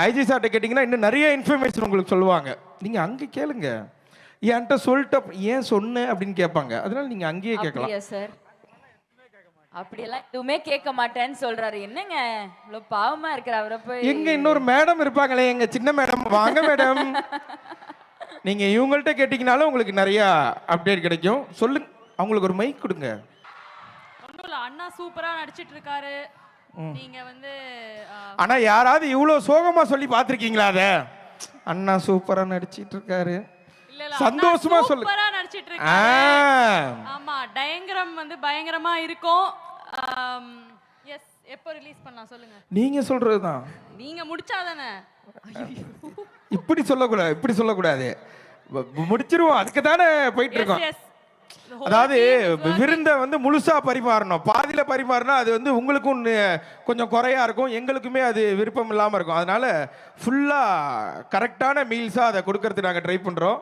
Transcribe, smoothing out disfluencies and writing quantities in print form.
IG சார்ட்ட கேட்டிங்கன்னா இன்னும் நிறைய இன்ஃபர்மேஷன் உங்களுக்கு சொல்லுவாங்க. நீங்கள் அங்கே கேளுங்க. என்கிட்ட சொல்லிட்ட ஏன் சொன்னேன் அப்படின்னு கேட்பாங்க. அதனால நீங்கள் அங்கேயே கேட்கலாம். சார் அப்படியெல்லாம் எதுவுமே கேட்க மாட்டேன்னு சொல்றாரு. என்னங்க இவ்வளவு பாவமா இருக்கிற அவரை போய். எங்க இன்னொரு மேடம் இருப்பாங்களே, எங்க சின்ன மேடம். வாங்க மேடம். நீங்க இவங்கள்ட்ட கேட்டீங்கனாலும் உங்களுக்கு நிறைய அப்டேட் கிடைக்கும். சொல்லுங்க, அவங்களுக்கு ஒரு மைக் கொடுங்க. அண்ணா சூப்பரா நடிச்சிட்டு இருக்காரு. நீங்க வந்து ஆனா யாராவது இவ்வளவு சோகமா சொல்லி பாத்திருக்கீங்களா? அத அண்ணா சூப்பரா நடிச்சிட்டு இருக்காரு சந்தோஷமா சொல்லு. சூப்பரா நடிச்சிட்டு இருக்காரு. ஆமா, டயங்கிரம் வந்து பயங்கரமா இருக்கும். எஸ், எப்போ ரிலீஸ் பண்ணலாம் சொல்லுங்க. நீங்க சொல்றதுதான். நீங்க முடிச்சாதானே. இப்படி சொல்லக்கூடாது, இப்படி சொல்லக்கூடாது. முடிச்சிருவோம், அதுக்கு தானே போயிட்டு இருக்கோம். அதாவது விருந்த வந்து முழுசா பரிமாறணும். பாதியில பரிமாறினா அது வந்து உங்களுக்கும் கொஞ்சம் குறையா இருக்கும், எங்களுக்குமே அது விருப்பம் இல்லாம இருக்கும். அதனால ஃபுல்லா கரெக்டான மீல்ஸா அதை கொடுக்கறதுக்கு நாங்கள் ட்ரை பண்றோம்.